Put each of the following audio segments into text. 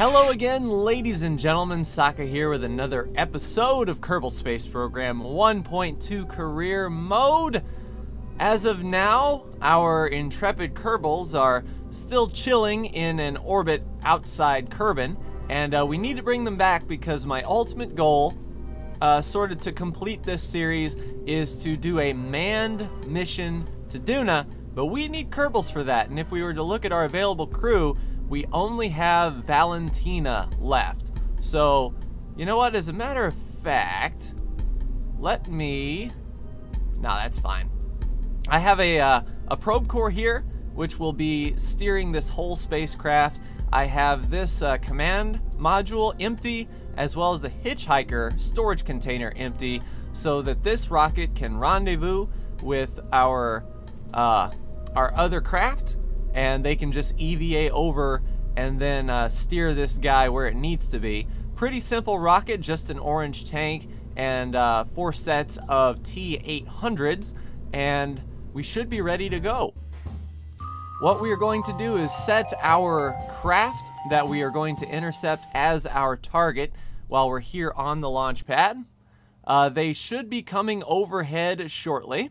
Hello again, ladies and gentlemen. Saka here with another episode of Kerbal Space Program 1.2 Career Mode. As of now, our intrepid Kerbals are still chilling in an orbit outside Kerbin, and we need to bring them back because my ultimate goal, sort of to complete this series, is to do a manned mission to Duna, but we need Kerbals for that, and if we were to look at our available crew, we only have Valentina left. So, you know what, as a matter of fact, let me... No, that's fine. I have a probe core here, which will be steering this whole spacecraft. I have this command module empty, as well as the hitchhiker storage container empty, so that this rocket can rendezvous with our other craft, and they can just EVA over and then steer this guy where it needs to be. Pretty simple rocket, just an orange tank and 4 sets of T-800s, and we should be ready to go. What we are going to do is set our craft that we are going to intercept as our target while we're here on the launch pad. They should be coming overhead shortly,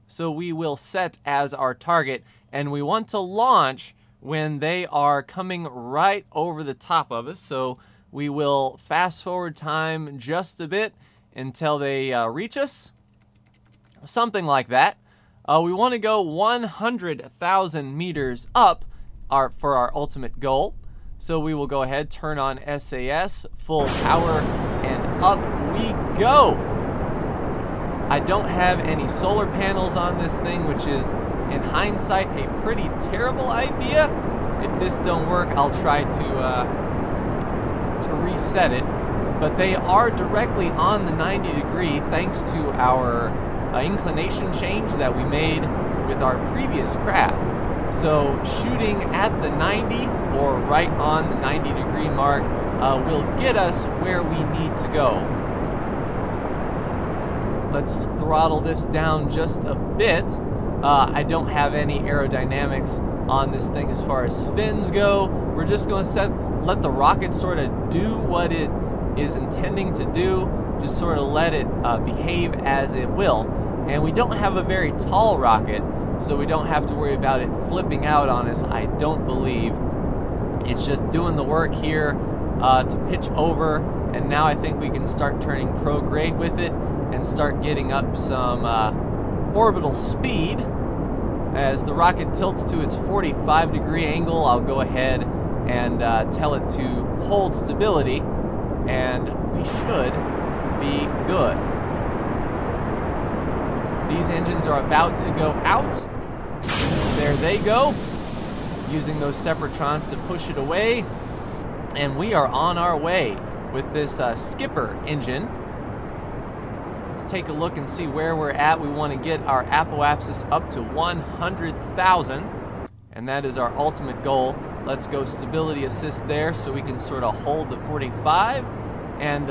so we will set as our target, and we want to launch when they are coming right over the top of us. So we will fast forward time just a bit until they reach us, something like that. We want to go 100,000 meters up for our ultimate goal. So we will go ahead, turn on SAS, full power, and up we go. I don't have any solar panels on this thing, which is, in hindsight, a pretty terrible idea. If this don't work, I'll try to reset it. But they are directly on the 90 degree thanks to our inclination change that we made with our previous craft. So shooting at the 90 or right on the 90 degree mark will get us where we need to go. Let's throttle this down just a bit. I don't have any aerodynamics on this thing as far as fins go. We're just going to let the rocket sort of do what it is intending to do. Just sort of let it behave as it will. And we don't have a very tall rocket, so we don't have to worry about it flipping out on us, I don't believe. It's just doing the work here to pitch over, and now I think we can start turning prograde with it and start getting up some orbital speed. As the rocket tilts to its 45 degree angle, I'll go ahead and tell it to hold stability, and we should be good. These engines are about to go out. There they go, using those separatrons to push it away, and we are on our way with this skipper engine. Let's take a look and see where we're at. We want to get our apoapsis up to 100,000, and that is our ultimate goal. Let's go stability assist there so we can sort of hold the 45, and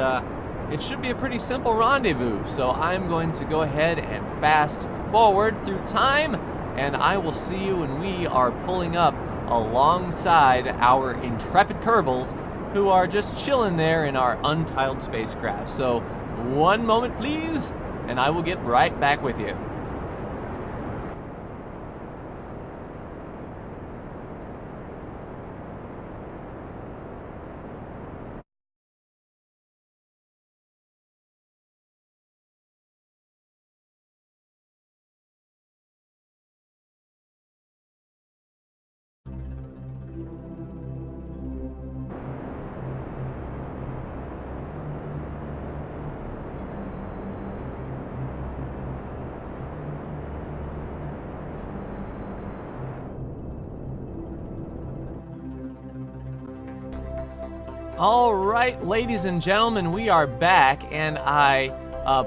it should be a pretty simple rendezvous. So I'm going to go ahead and fast forward through time, and I will see you when we are pulling up alongside our intrepid Kerbals, who are just chilling there in our untitled spacecraft. So one moment, please, and I will get right back with you. All right, ladies and gentlemen, we are back, and I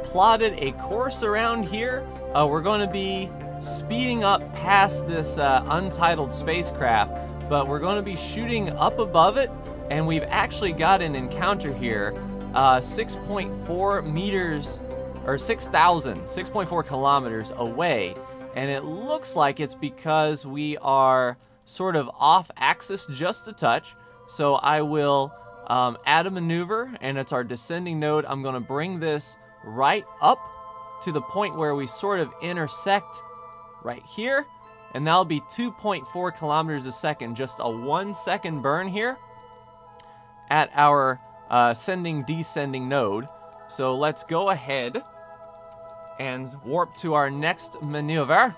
plotted a course around here. We're going to be speeding up past this untitled spacecraft, but we're going to be shooting up above it, and we've actually got an encounter here, 6.4 meters, or 6.4 kilometers away, and it looks like it's because we are sort of off axis just a touch. So I will add a maneuver, and it's our descending node. I'm going to bring this right up to the point where we sort of intersect right here, and that'll be 2.4 kilometers a second, just a 1 second burn here at our descending node. So let's go ahead and warp to our next maneuver.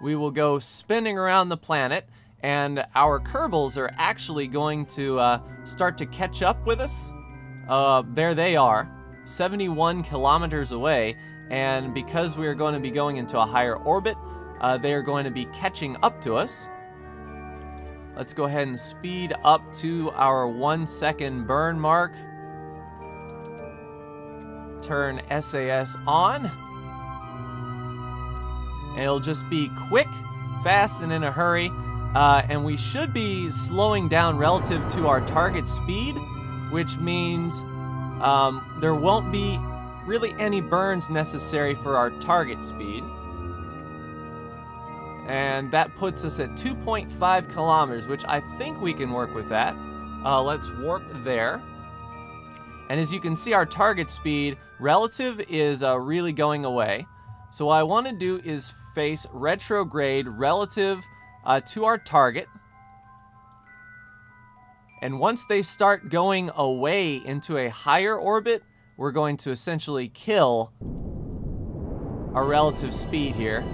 We will go spinning around the planet, and our Kerbals are actually going to start to catch up with us. There they are, 71 kilometers away, and because we are going to be going into a higher orbit, they are going to be catching up to us. Let's go ahead and speed up to our 1 second burn mark. Turn SAS on. And it'll just be quick, fast, and in a hurry. And we should be slowing down relative to our target speed, which means there won't be really any burns necessary for our target speed. And that puts us at 2.5 kilometers, which I think we can work with that. Let's warp there. And as you can see, our target speed relative is really going away. So what I want to do is face retrograde relative to our target. And once they start going away into a higher orbit, we're going to essentially kill our relative speed here.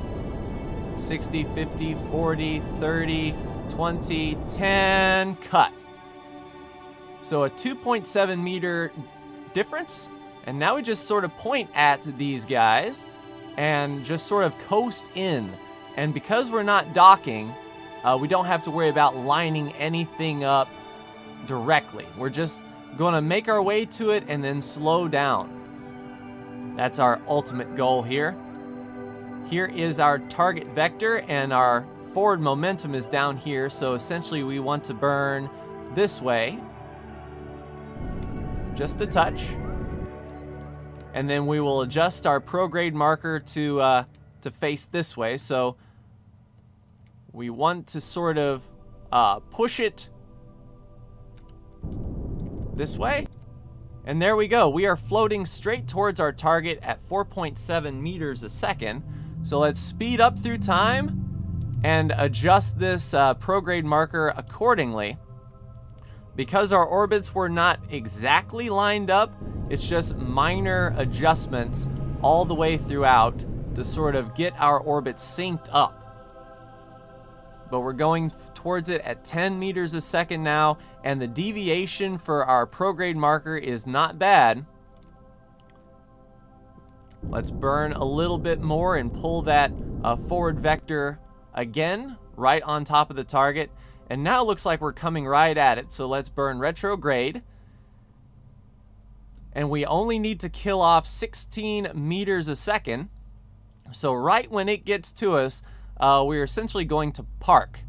60, 50, 40, 30, 20, 10, cut. So a 2.7 meter difference. And now we just sort of point at these guys and just sort of coast in. And because we're not docking, we don't have to worry about lining anything up directly. We're just going to make our way to it and then slow down. That's our ultimate goal here. Here is our target vector, and our forward momentum is down here, so essentially we want to burn this way. Just a touch. And then we will adjust our prograde marker to face this way. So we want to sort of push it this way. And there we go. We are floating straight towards our target at 4.7 meters a second. So let's speed up through time and adjust this prograde marker accordingly. Because our orbits were not exactly lined up, it's just minor adjustments all the way throughout to sort of get our orbit synced up. But we're going towards it at 10 meters a second now, and the deviation for our prograde marker is not bad. Let's burn a little bit more and pull that forward vector again right on top of the target. And now it looks like we're coming right at it, so let's burn retrograde. And we only need to kill off 16 meters a second. So right when it gets to us, we're essentially going to park.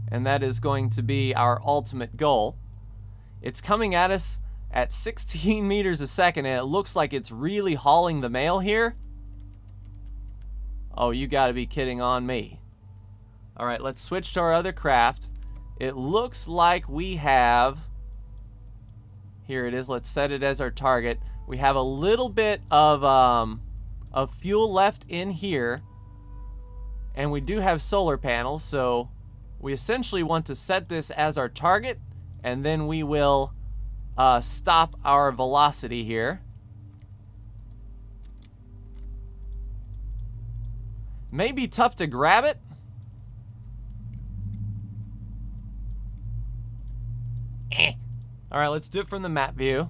And that is going to be our ultimate goal. It's coming at us at 16 meters a second, and it looks like it's really hauling the mail here. Oh, you gotta be kidding on me. All right, let's switch to our other craft. It looks like we have, here it is, let's set it as our target. We have a little bit of fuel left in here, and we do have solar panels, so we essentially want to set this as our target, and then we will stop our velocity here. May be tough to grab it. All right, let's do it from the map view.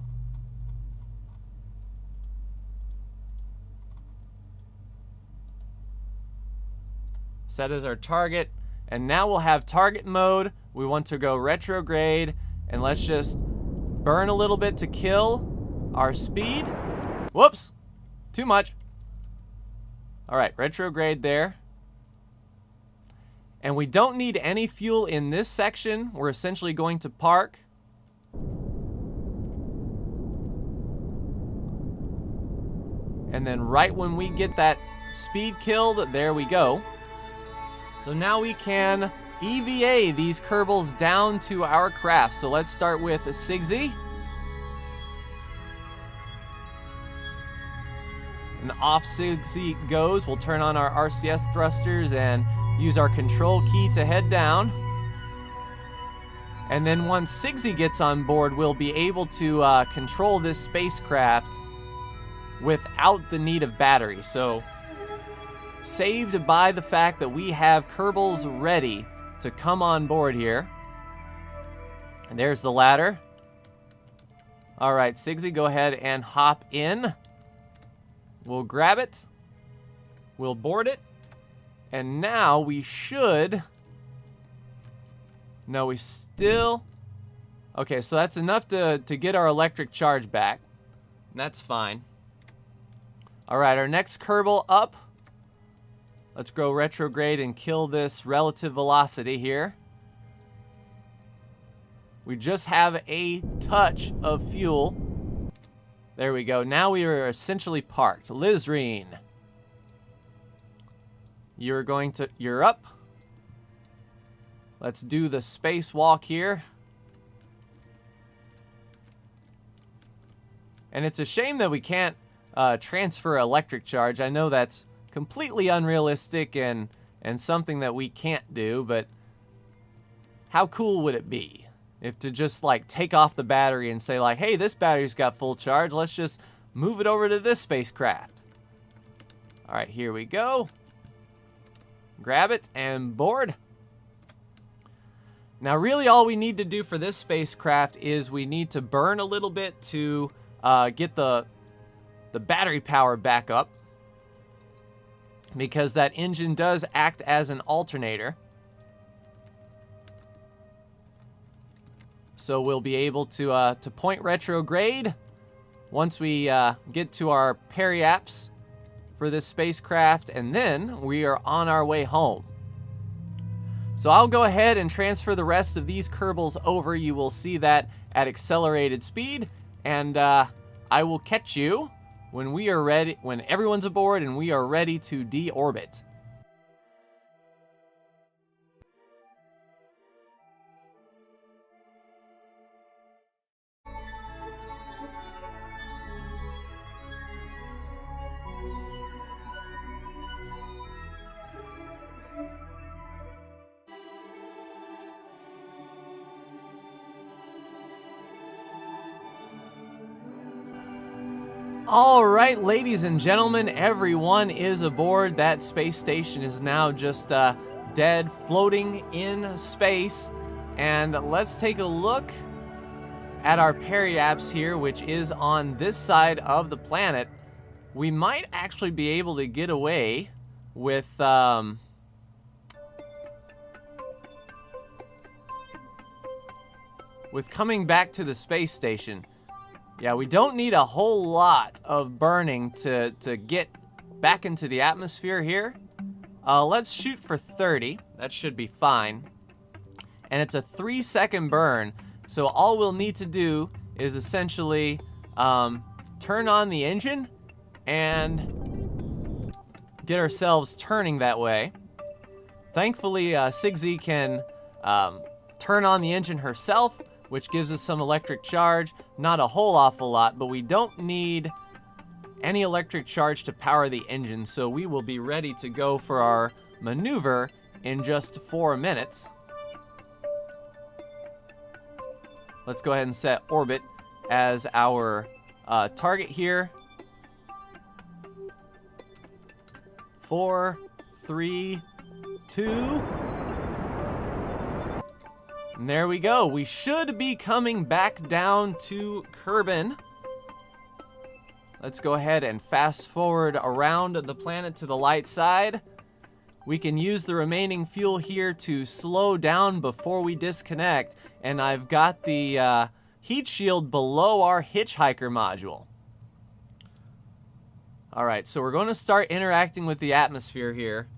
Set as our target, and now we'll have target mode. We want to go retrograde, and let's just burn a little bit to kill our speed. Whoops, too much. All right, retrograde there. And we don't need any fuel in this section. We're essentially going to park. And then right when we get that speed killed, there we go. So now we can EVA these Kerbals down to our craft. So let's start with Sigsy. And off Sigsy goes. We'll turn on our RCS thrusters and use our control key to head down. And then once Sigsy gets on board, we'll be able to control this spacecraft without the need of battery. So saved by the fact that we have Kerbals ready to come on board here. And there's the ladder. All right, Sigsy, go ahead and hop in. We'll grab it. We'll board it. And now we should... No, we still... Okay, so that's enough to get our electric charge back. That's fine. All right, our next Kerbal up. Let's go retrograde and kill this relative velocity here. We just have a touch of fuel. There we go. Now we are essentially parked. Lizreen, you're up. Let's do the spacewalk here. And it's a shame that we can't transfer electric charge. I know that's completely unrealistic and something that we can't do, but how cool would it be if to just like take off the battery and say like, hey, this battery's got full charge, let's just move it over to this spacecraft. All right, here we go. Grab it and board. Now really all we need to do for this spacecraft is we need to burn a little bit to get the battery power back up, because that engine does act as an alternator. So we'll be able to point retrograde once we get to our periaps for this spacecraft, and then we are on our way home. So I'll go ahead and transfer the rest of these Kerbals over. You will see that at accelerated speed, and I will catch you when we are ready, when everyone's aboard and we are ready to deorbit. All right, ladies and gentlemen, everyone is aboard. That space station is now just dead, floating in space. And let's take a look at our periaps here, which is on this side of the planet. We might actually be able to get away with coming back to the space station. Yeah, we don't need a whole lot of burning to get back into the atmosphere here. Let's shoot for 30. That should be fine. And it's a 3-second burn, so all we'll need to do is essentially turn on the engine and get ourselves turning that way. Thankfully, Sigsy can turn on the engine herself, which gives us some electric charge. Not a whole awful lot, but we don't need any electric charge to power the engine, so we will be ready to go for our maneuver in just 4 minutes. Let's go ahead and set orbit as our target here. 4, 3, 2... And there we go. We should be coming back down to Kerbin. Let's go ahead and fast forward around the planet to the light side. We can use the remaining fuel here to slow down before we disconnect. And I've got the heat shield below our hitchhiker module. All right, so we're going to start interacting with the atmosphere here.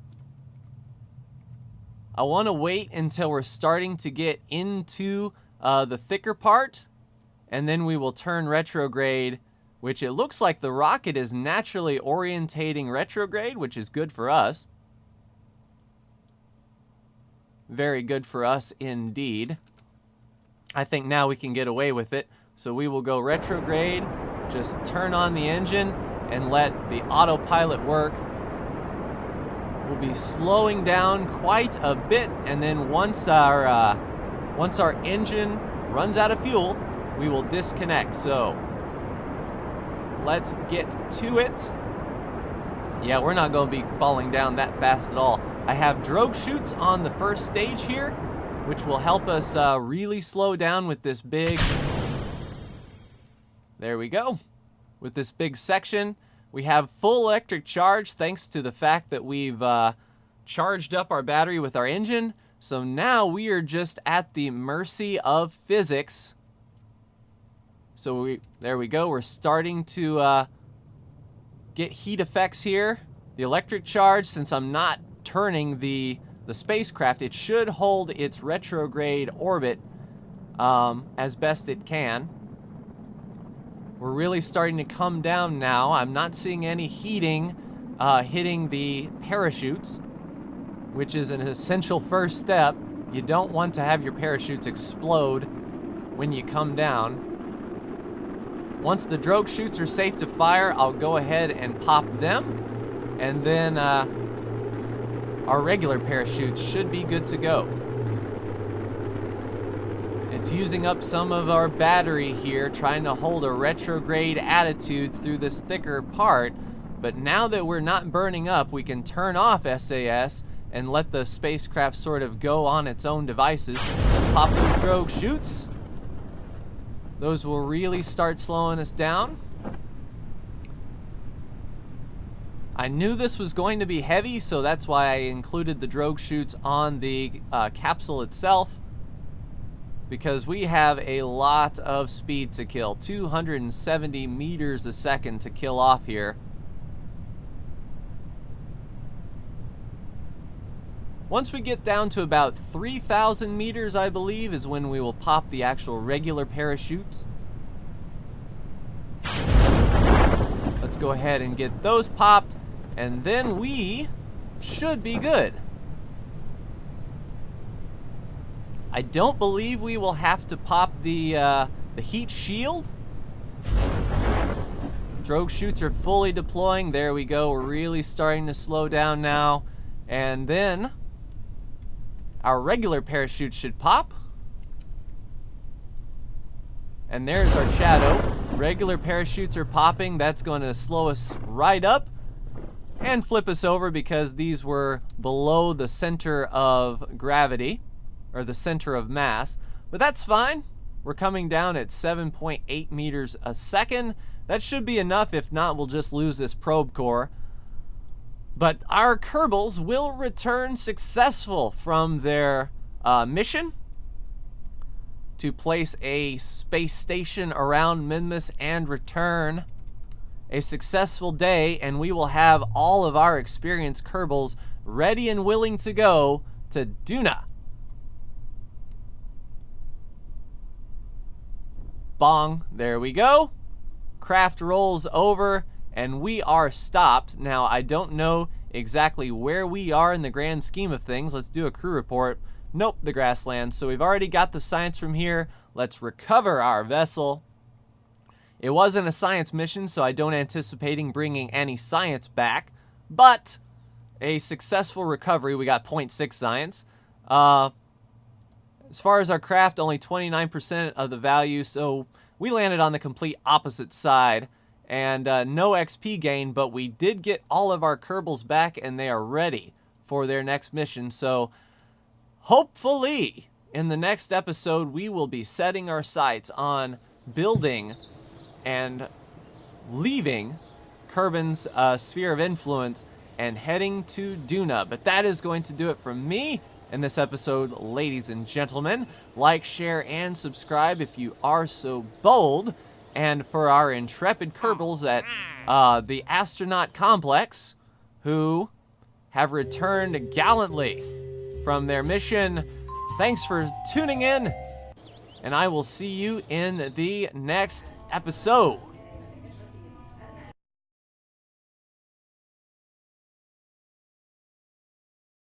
I want to wait until we're starting to get into the thicker part, and then we will turn retrograde, which it looks like the rocket is naturally orientating retrograde, which is good for us. very good for us indeed. I think now we can get away with it. So we will go retrograde, just turn on the engine and let the autopilot work. We'll be slowing down quite a bit, and then once our engine runs out of fuel, we will disconnect. So let's get to it. Yeah, we're not going to be falling down that fast at all. I have drogue chutes on the first stage here, which will help us really slow down with this big... There we go. With this big section. We have full electric charge thanks to the fact that we've charged up our battery with our engine. So now we are just at the mercy of physics. So there we go. We're starting to get heat effects here. The electric charge, since I'm not turning the spacecraft, it should hold its retrograde orbit as best it can. We're really starting to come down now. I'm not seeing any heating hitting the parachutes, which is an essential first step. You don't want to have your parachutes explode when you come down. Once the drogue chutes are safe to fire, I'll go ahead and pop them, and then our regular parachutes should be good to go. It's using up some of our battery here, trying to hold a retrograde attitude through this thicker part. But now that we're not burning up, we can turn off SAS and let the spacecraft sort of go on its own devices. Let's pop those drogue chutes. Those will really start slowing us down. I knew this was going to be heavy, so that's why I included the drogue chutes on the capsule itself. Because we have a lot of speed to kill. 270 meters a second to kill off here. Once we get down to about 3,000 meters, I believe, is when we will pop the actual regular parachutes. Let's go ahead and get those popped, and then we should be good. I don't believe we will have to pop the heat shield. Drogue chutes are fully deploying. There we go. We're really starting to slow down now. And then our regular parachute should pop. And there's our shadow. Regular parachutes are popping. That's going to slow us right up and flip us over because these were below the center of gravity, or the center of mass, but that's fine. We're coming down at 7.8 meters a second. That should be enough. If not, we'll just lose this probe core. But our Kerbals will return successful from their mission to place a space station around Minmus and return. A successful day, and we will have all of our experienced Kerbals ready and willing to go to Duna. Bong, there we go. Craft rolls over and we are stopped. Now, I don't know exactly where we are in the grand scheme of things. Let's do a crew report. Nope, the grasslands. So we've already got the science from here. Let's recover our vessel. It wasn't a science mission, so I don't anticipating bringing any science back, but a successful recovery. We got 0.6 science. As far as our craft, only 29% of the value, so we landed on the complete opposite side. And no XP gain, but we did get all of our Kerbals back, and they are ready for their next mission. So hopefully, in the next episode, we will be setting our sights on building and leaving Kerbin's sphere of influence and heading to Duna. But that is going to do it from me in this episode, ladies and gentlemen. Like, share, and subscribe if you are so bold. And for our intrepid Kerbals at the astronaut complex, who have returned gallantly from their mission, thanks for tuning in, and I will see you in the next episode.